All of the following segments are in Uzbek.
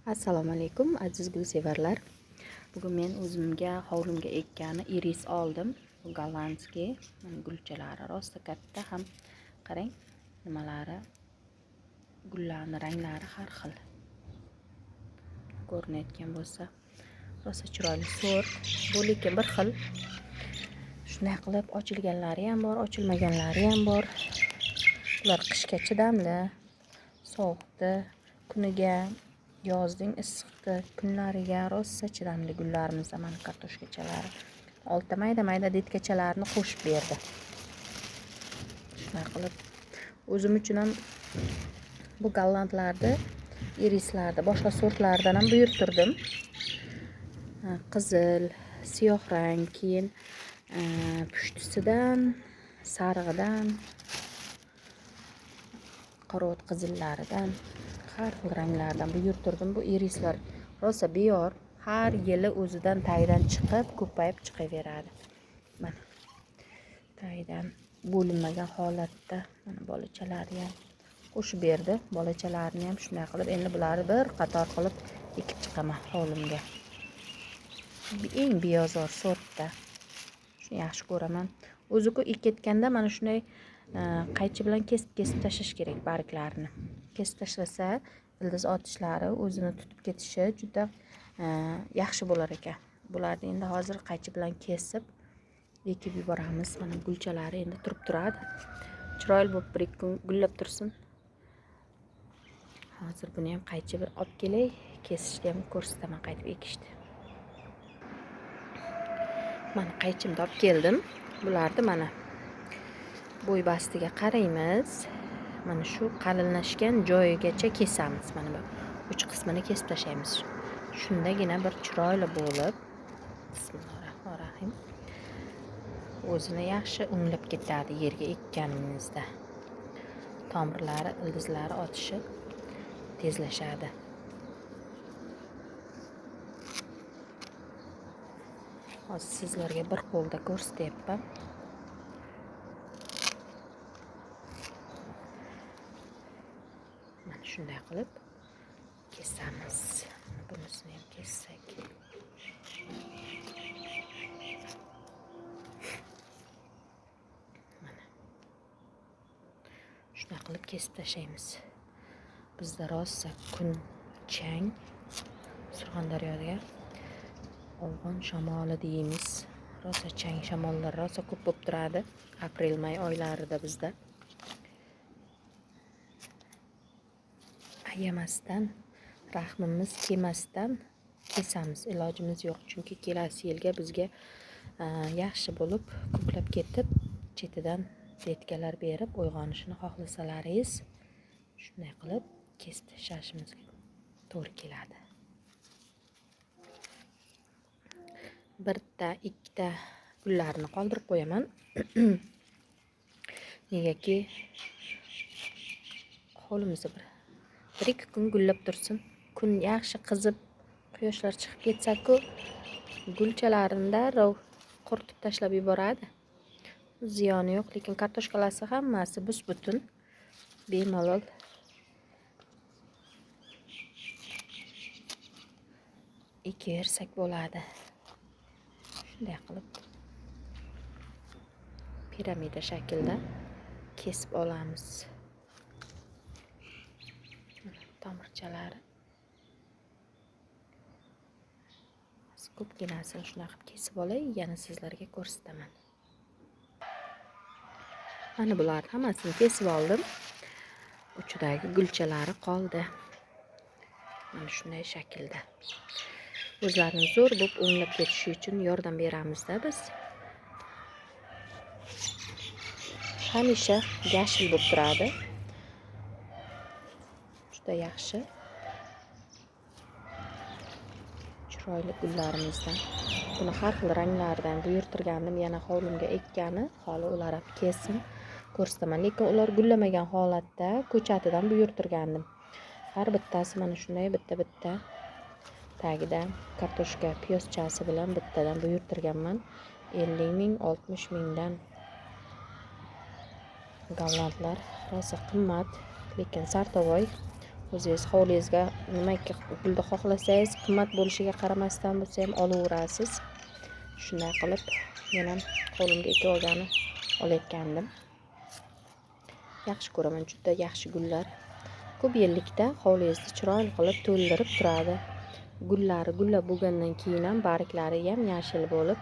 Assalomu alaykum aziz gulsevarlar. Bugun men o'zimga hovlimga ekkan iris oldim. Bu gollandskiy gulchalari rosa katta, ham qarang nimalari, gullarning ranglari har xil. Ko'rinayotgan bo'lsa, rosa chiroyli sort. Bu lekin bir xil. Shunday qilib ochilganlari ham bor, ochilmaganlari ham bor. Ular qishga chidamli, sovuqda kuniga, yozning issiqda kunlariga rosa chidamli gullarimizda mana kartoshkachalari. Olti mayda detkachalarini qo'shib berdi. Shunday qilib o'zim uchun ham bu gollandlarni, irislarni boshqa sortlardan ham buyurtirdim. Qizil, siyoh rang, keyin pushtisidan, sarig'idan, qorot qizillaridan, har xil ranglardan buyurtirdim. Bu irislar rosa beyor, har yili o'zidan tagidan chiqib, ko'payib chiqaveradi. Mana tagidan bo'linmagan holatda mana bolachalari ham qo'shib berdi. Bolachalarini ham shunday qilib, endi bularni bir qator qilib ekib chiqaman hovlimga. Eng beozor sortda. Shuni yaxshi ko'raman. O'zi-ku ekayotganda mana shunday qaychi bilan kesib tashlash kerak barglarini. Kesib tashlasa, ildiz otishlari o'zini tutib ketishi juda yaxshi bo'lar ekan. Bularni endi hozir qaychi bilan kesib ekib yuboramiz. Mana gulchalari endi turib turadi. Chiroyli bo'lib bir ikki kun gullab tursin. Hozir buni ham qaychi bir olib kelay, kesishni ham ko'rsataman, qaytib ekishdi. Mana qaychimni olib keldim. Bularni mana bo'y bastiga qaraymiz. Mana shu qalinlashgan joyigacha kesamiz. Mana bu uch qismini kesib tashlaymiz. Shundagina bir chiroyli bo'lib, bismillahirrohmanirrohim, o'zini yaxshi o'nglab ketadi yerga ekkaningizda. Tomirlari, ildizlari otishi tezlashadi. Hozir sizlarga bir qo'lda ko'rsatyapman. Mana shunday qilib kesamiz. Bunisini ham kessak. Mana shunday qilib kesib tashlaymiz. Bizda rosa kun chang. Surxondaryoda Afg'on shamoli deymiz. Rosa chang shamollar rosa ko'p bo'lib turadi. Aprel-may oylarida bizda. Ayamasdan, rahmimiz kelmasdan kesamiz. Ilojimiz yo'q, chunki kelasi yilga bizga yaxshi bo'lib ko'klab ketib, chetidan detkalar berib uyg'onishini xohlasalaringiz, shunday qilib kesib tashlashimizga to'g'ri keladi. Birta, ikkita gullarni qoldirib qo'yaman. Negaki hovlimizda bir ikki kun gullab tursin. Kun yaxshi qizib, quyoshlar chiqib ketsa-ku, gulchalarini darrov quritib tashlab yuboradi. Ziyoni yo'q, lekin kartoshkalasi hammasi bus-butun, bemalol ekaversak bo'ladi. Shunday qilib piramida shaklda kesib olamiz. Tomirchalari ko'pginasini shunday qilib kesib olay, yana sizlarga ko'rsataman. Mana bularni hammasini kesib oldim. Uchidagi gulchalari qoldi. Mana shunday shaklda. O'zlarini zo'r bo'lib o'nglab ketishi uchun yordam beramizda biz. Hamisha yashil bo'lib turadi. Juda yaxshi. Chiroyli gullarimizdan. Buni har xil ranglardan buyurtirgandim, yana hovlimga ekkani, hali ular ham kesin ko'rsataman. Lekin ular gullamagan holatda ko'chatidan buyurtirgandim. Har bittasi mana shunday bitta tagida kartoshka piyoschasi bilan bittadan buyurtirganman. 50 ming, 60 mingdan. Gollandlar rosa qimmat, lekin sartovoy o'zingiz hovlingizga nimaki gulni xohlasangiz, qimmat bo'lishiga qaramasdan bo'lsa ham olaverasiz. Shunday qilib men ham qo'limga 2 olgani olayotgandim. Yaxshi ko'raman, juda yaxshi gullar. Ko'p yillikda hovlingizni chiroyli qilib to'ldirib turadi. Gullari gullab bo'lgandan keyin ham barglari ham yashil bo'lib,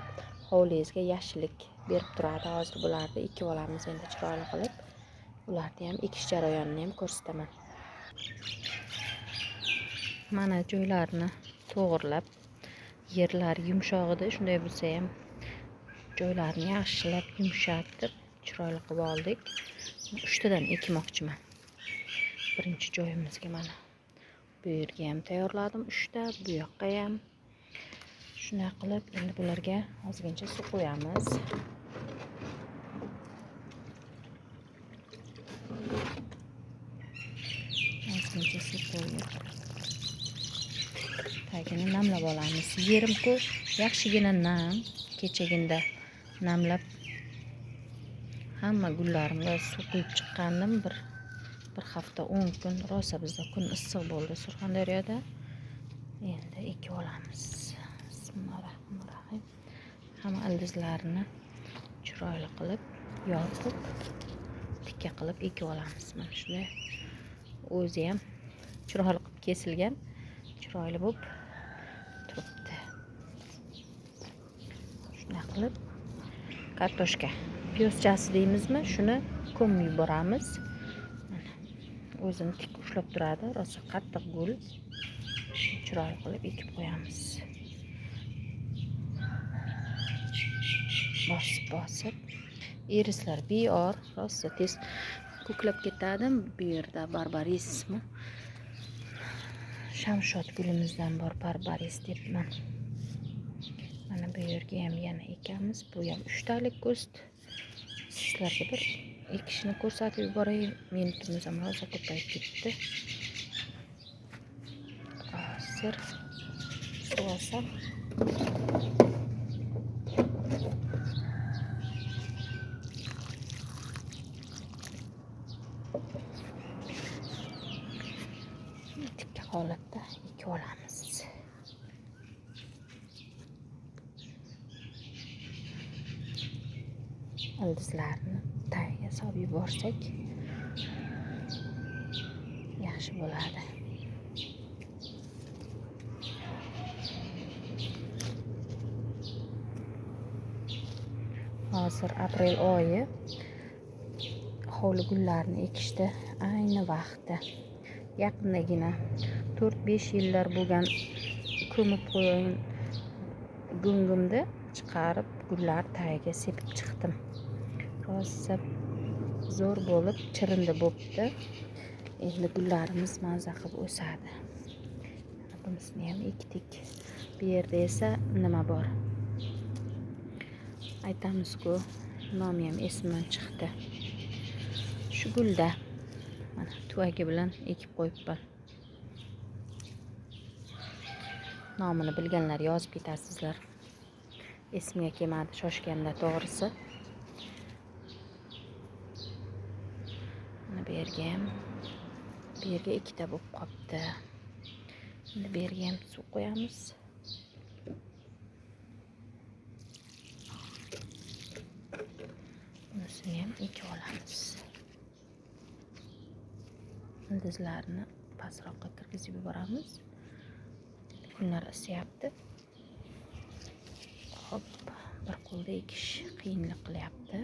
hovlingizga yashillik berib turadi. Hozir bularni ekib olamiz endi chiroyli qilib. Ularni ham ekish jarayonini ham ko'rsataman. Mana joylarini to'g'irlab, yerlar yumshoq edi, shunday bo'lsa ham joylarni yaxshilab yumshatib, chiroyli qilib oldik. 3 tadan ekmoqchiman. Birinchi joyimizga mana bu yerga ham tayyorladim 3 ta, bu yoqqa ham. Shunday qilib endi bularga ozgincha suv qo'yamiz. Ozgincha suv qo'yib tagini namlab olamiz. Yerim-ku yaxshigina nam, kechaginda namlab hamma gullarimga suv quyib chiqqandim. Bir hafta 10 kun rosa bizda kun issiq bo'ldi Surxondaryoda. Endi ekib olamiz. Bismillahirrohmanirrohim. Hamma ildizlarini chiroyli qilib yopib, tikka qilib ekib olamiz. Mana shunday o'zi ham chiroyli qilib kesilgan, chiroyli bo'lib turibdi. Shunday qilib kartoshka piyozchasi deymizmi, shuni ko'mib yuboramiz. O'zini tik ushlab turadi, rosa qattiq gul. Chiroyli qilib ekib qo'yamiz. Bosib irislar beor, rosa tez ko'klab ketadi. Bu yerda barbarismi, shamshod gulimizdan bor barbaris debman. Mana bu yerga ham yana ekamiz. Bu ham 3 talik go'st. Sizlarga bir ekishni ko'rsatib yuboray. Minutimiz ham rosa ko'payib ketdi. Hozir suv olsam tikka holatda ekib olamiz. Ildizlarni tagiga solib yuborsak yaxshi bo'ladi. Hozir aprel oyi, hovli gullarini ekishda ayni vaqti. Yaqindagina 4-5 yillar bo'lgan ko'mib qo'ygan gungimni chiqarib gullar tagiga sepib chiqdim. Rosa zo'r bo'lib, chirindi bo'pti. Endi gullarimiz maza qilib o'sadi. Bunisini ham ekdik. Bu yerda esa nima bor? Aytamiz-ku, nomi ham esimdan chiqdi. Shu gulda mana tuvagi bilan ekib qo'yibman. Nomini bilganlar yozib ketasizlar. Esimga kelmadi shoshganda to'g'risi. Mana bu yerga 2 ta bo'lib qopti. Endi bu yerga ham suv qo'yamiz. Bunisini ham ekib olamiz. Ildizlarni pastroqqa kirgizib yuboramiz. Kunlar isyapti. Hop, bir qo'lda ekish qiyinlik qilyapti.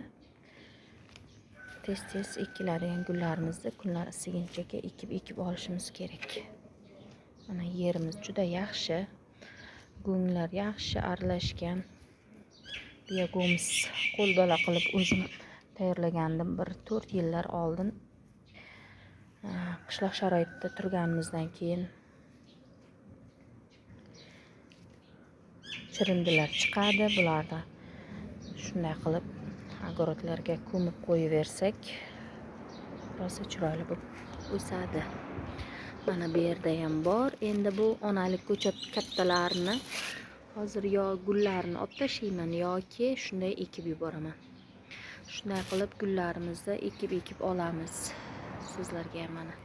Tez ekiladigan gullarimizni kunlar isiguncha ekib olishimiz kerak. Mana yerimiz juda yaxshi. Go'nglar yaxshi aralashgan. Biogo'miz qo'lbola qilib o'zim tayyorlagandim 4 yillar oldin. Qishloq sharoitda turganimizdan keyin chirindilar chiqadi. Bularda shunday qilib agorodlarga ko'mib qo'yaversak, rosa chiroyli bo'lib o'sadi. Mana bu yerda ham bor. Endi bu onalik ko'chat kattalarini hozir yo gullarni olib tashlayman yoki shunday ekib yuboraman. Shunday qilib gullarimizni ekib olamiz. Sizlarga mana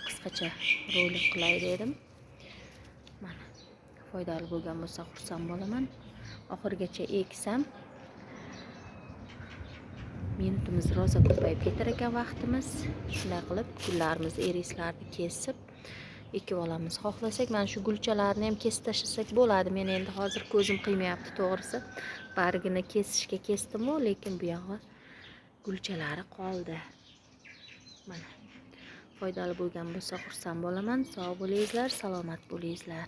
qisqacha rolik qilay dedim. Mana foydali bo'lgan bo'lsa xursand bo'laman. Oxirgacha eksam minutimiz rosa ko'payib ketar ekan vaqtimiz. Shunday qilib gullarimizni, irislarni kesib ekib olamiz. Xohlasak mana shu gulchalarni ham kesib tashlasak bo'ladi. Men endi hozir ko'zim qiymayapti to'g'risi. Bargini kesishga kesdim-ku, lekin bu yog'i gulchalari qoldi. Mana foydali bo'lgan bo'lsa xursand bo'laman. Sog' bo'lingizlar, salomat bo'lingizlar.